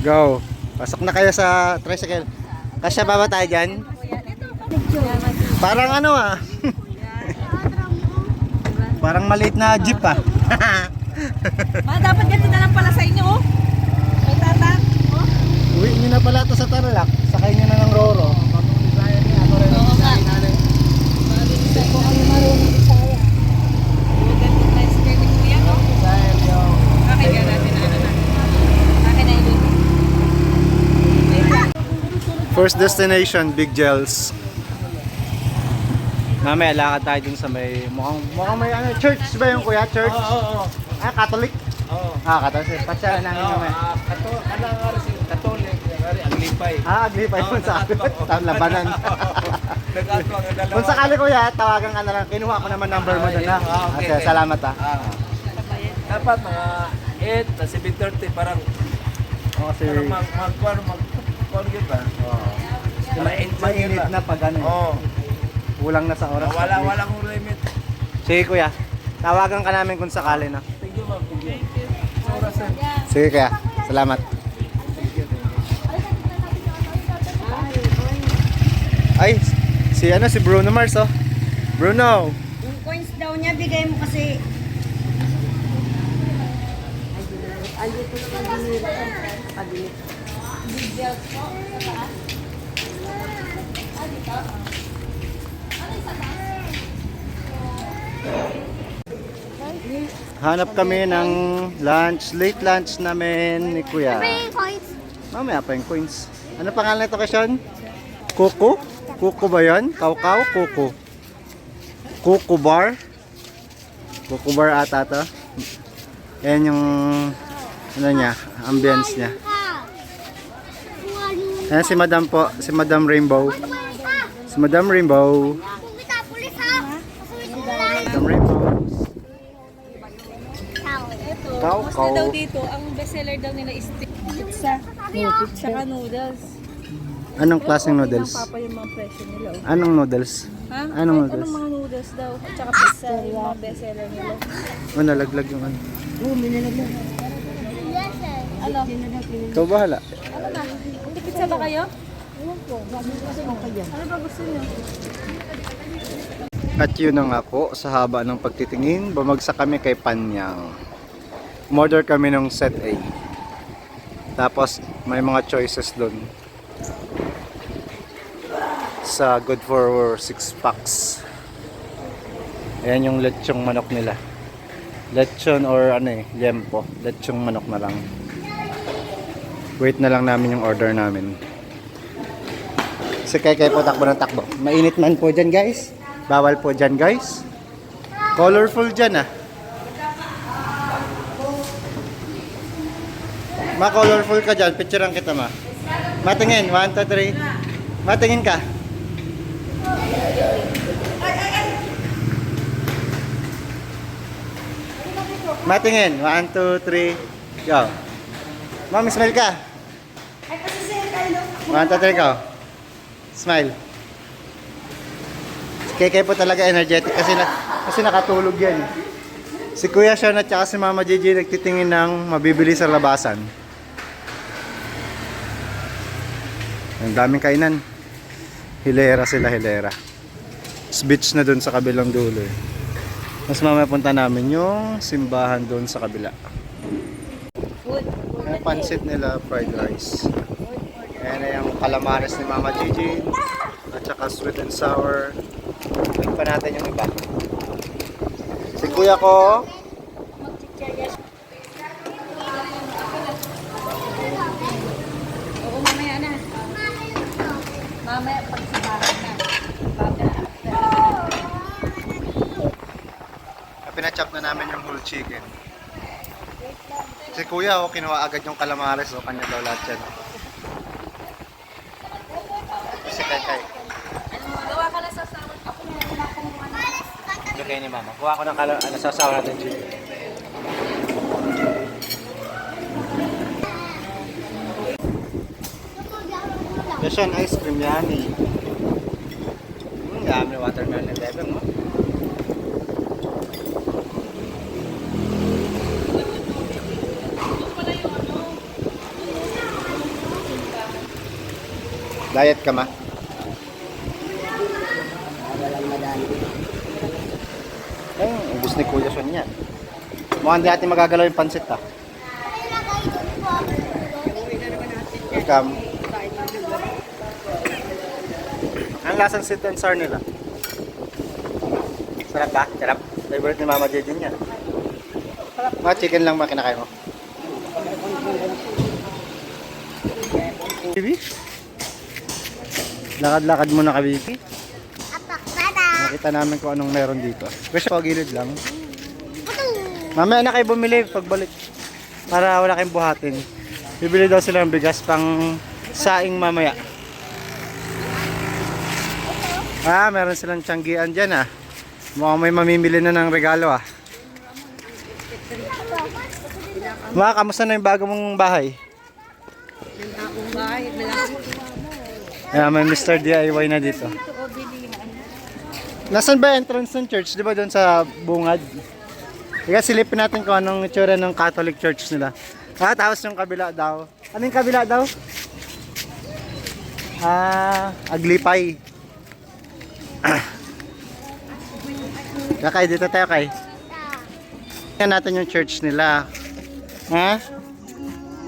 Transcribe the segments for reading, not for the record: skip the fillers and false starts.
Go. Pasok na kayo sa tricycle. Kasya ba tayo dyan? Parang ano ah. Parang maliit na jeep ah. Dapat ganito na lang pala sa inyo, oh. May tata, oh. Uwi nyo na pala ito sa Tarlac. Sakay nyo na ng Roro. Oo nga. Kung kami marunong Bisaya. Ganito na yung skirt ni Kuya, no? Kakaiga natin na ano na. Akin na yun. First destination, Big Gels. Mamaya lakad tayo dun sa may mukhang may ano, church ba yung kuya? Church? Oo. Ah, Catholic? Oo. Ah, Catholic. Patsyalan namin mamaya. Katolik, Aglipay. Ah, Aglipay po sa akin. Labanan. Nag-atwang ang dalawa. Kung sakali kuya, tawagan ka na lang. Kinuha ko naman number mo dun ha. Okay. Salamat ha. Dapat mga 8 na 7:30 parang Kasi mag-kuhan kita. mainit na pag ano. Oo. Kulang na sa oras. Walang limit. Sige kuya, tawagan ka namin kung sakali na. Thank you ma'am. Thank you. Sa oras yan. Sige kuya, salamat. Ay, si Bruno Mars oh. Bruno! Yung coins daw niya, bigay mo kasi. Ay, dito sa pag-init. Big Gels po, sa taas. Ah, dito? Ano yung sa taas? Hanap kami ng lunch, late lunch namin ni kuya. Mamaya pa yung coins. Ano pangalan nito kay Sean? Kuko? Kuko ba yan? Kaukaw? Kuko. Kuko bar? Kuko bar ata to. Yan yung ano niya, ambience niya. Ayan si Madam po, si Madam Rainbow. Si Madam Rainbow. Madam Rainbow. Mas na daw dito, ang bestseller daw nila is pizza. Tsaka noodles. Anong klaseng noodles? Ang papa yung mga presyo nila. Oh. Anong noodles? Ha? Anong Kahit noodles? anong mga noodles daw. At tsaka pizza yung mga bestseller nila. O nalaglag yung ano. Ano? Ikaw bahala. Ano na? Hindi pizza ba kayo? Ano ba gusto niyo? At yun na nga po, sa haba ng pagtitingin, bumagsak kami kay Panyang. Umorder kami ng set A. Tapos may mga choices doon. Sa good for 6 packs. Ayan yung lechong manok nila. Lechon or ano liempo. Lechong manok na lang. Wait na lang namin yung order namin. Si Kay po takbo ng takbo. Mainit man po dyan guys. Bawal po dyan guys. Colorful dyan ah. Ma-colorful ka dyan. Picturean kita ma. Matingin. 1, 2, 3. Matingin ka. Matingin. 1, 2, 3. Go. Ma'am, smile ka. 1, 2, 3, go. Smile. Kay po talaga energetic kasi nakatulog yan. Si Kuya Sean at saka si Mama Gigi nagtitingin ng mabibili sa labasan. Ang daming kainan. Hilera sila, hilera. Beach na dun sa kabilang dulo eh. Mas mamaya punta namin yung simbahan dun sa kabila. May pansit nila, fried rice. Ayan na yung calamares ni Mama Gigi. At saka sweet and sour. Wait pa natin yung iba. Si kuya ko. Oo, mamaya na. Mamaya pag sa bahay na. Pinachop na namin yung whole chicken. Si kuya kinuha agad yung calamares kanya daw lahat yan. Si Kay. Gawa ka na sa sawan. Ito kayo ni Mama. Kuha ko ng sasawa natin chicken. Yan ice cream yan eh. Dami na watermelon na bebe mo. Diet ka ma? Ay, ubus ni Kuya Son yan. Mukhang di natin magagalaw yung pansit ah. Welcome. Ang lasang sweet and sour nila. Sarap ba? Sarap. Favorite ni Mama J din yan. Mga chicken lang ba kinakain mo? Bibi? Lakad-lakad muna ka, Bibi. Nakita namin kung anong meron dito. Gusto ko gilid lang. Mamaya na kayo bumili pagbalik. Para wala kayong buhatin. Bibili daw sila ng bigas pang saing mamaya. Ah, meron silang tiyanggian dyan ah. Mukhang may mamimili na ng regalo ah. Ma, kamusta na yung bago mong bahay? Akong bahay, malaki. Ayan, may Mr. DIY na dito. Nasaan ba entrance ng church? Di ba doon sa bungad? Ika, silipin natin kung anong itsura ng Catholic Church nila. Ah, tapos yung kabila daw. Ano yung kabila daw? Ah, Aglipay. Kakay, dito tayo kay. Tingnan natin yung church nila. Ha?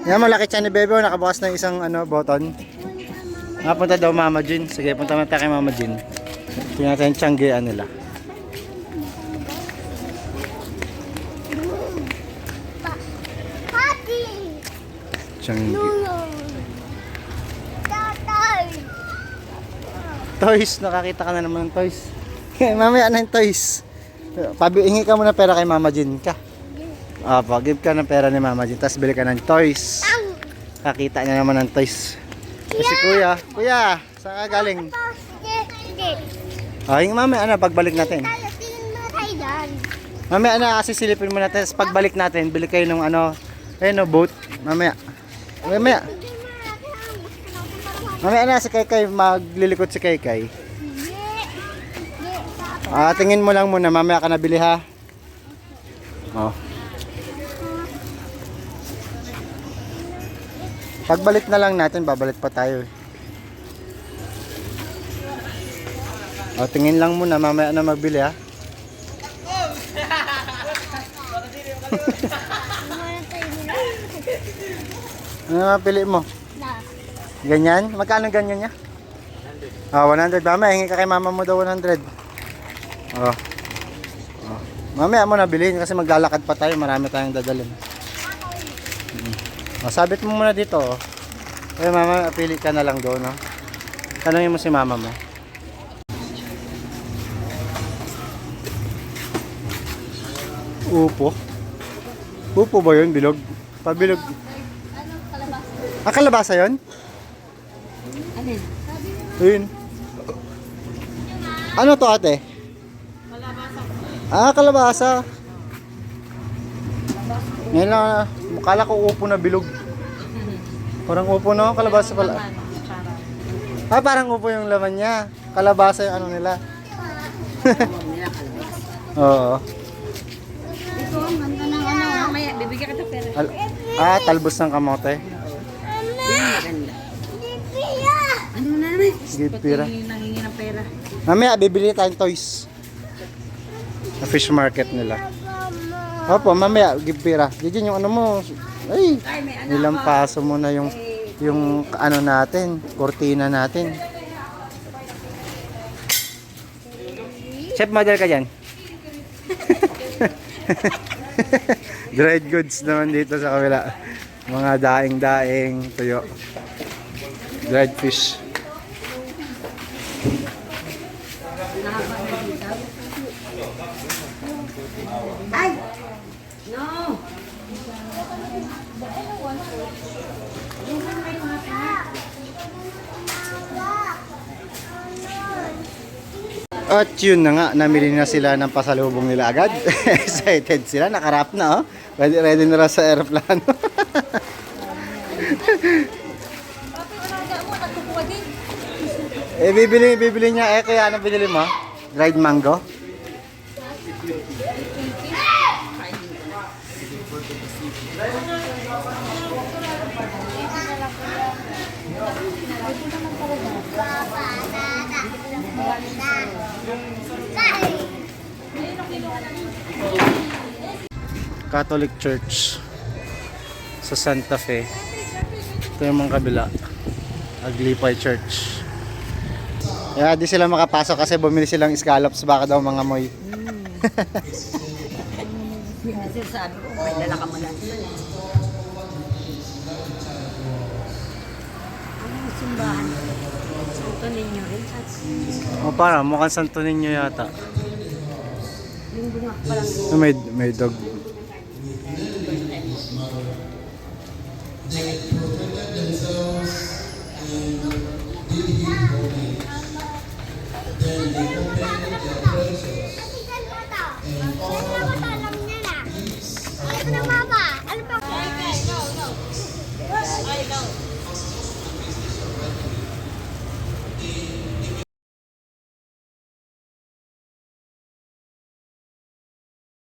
Yan, malaki siya ni Bebe. Nakabukas na isang button. Napunta daw Mama Jean. Sige, punta natin kay Mama Jean. Tingnan natin yung tiyanggian nila. Tiyanggi. Toys, nakakita ka na naman ng toys. Mamaya na yung toys. Hingi ka muna pera kay Mama Jean ka. Give ka ng pera ni Mama Jean, tapos bili ka ng toys. Kakita niya naman ng toys. Kasi kuya, saan ka galing? Hingi mamaya na, pagbalik natin. Mamaya na, kasi silipin mo natin, tapos pagbalik natin, bili kayo ng boat. Mamaya na si Kaykay, maglilikot si Kaykay. Tingin mo lang muna, mamaya ka nabili ha. Pagbalik na lang natin, babalik pa tayo. Tingin lang muna, mamaya na magbili ha. Ano mapili mo? Ganyan? Magkano ganyan niya? 100. Mamaya, hingi ka kay mama mo daw 100. Mamaya mo nabilihin kasi maglalakad pa tayo. Marami tayong dadalhin. Sabit mo muna dito. Mama, pili ka na lang doon. Tanungin mo si mama mo. Upo. Upo ba yun? Bilog? Pabilog. Kalabasa yun? Alin? Ayun. Ano to ate? Kalabasa. Ngayon lang, mukala ko upo na bilog. Parang upo no? Kalabasa pala. Parang upo yung laman niya. Kalabasa yung nila. Oo. Ito, ang ganda ng mamaya, bibigyan kita pera. Talbos ng kamote. Ano na naman? Gipira. Nangingi ng pera. Mamaya, bibili tayong toys. Sa fish market nila. Opo, mamaya, gipira. Diyan yung mo. Ay, ilang paso mo na yung natin, kortina natin. Chef, model ka dyan. Dried goods naman dito sa kabila. Mga daing-daing, tuyo. Dried fish. Ay! No! At yun na nga, namili na sila ng pasalubong nila agad. Excited sila, nakarap na ready na rin sa aeroplano. Bibili niya kaya ano binili mo? Dried mango? Catholic Church sa Santa Fe. Ito yung mga kabila. Aglipay Church. Kaya di sila makapasok kasi bumili silang scallops, baka daw mga moy. Kasi sabi ko, may dala ka mo lang. Ano yung simbahan? Santo ninyo rin. O para, mukhang Santo Niño yata. Yung bungak pa lang. May dog.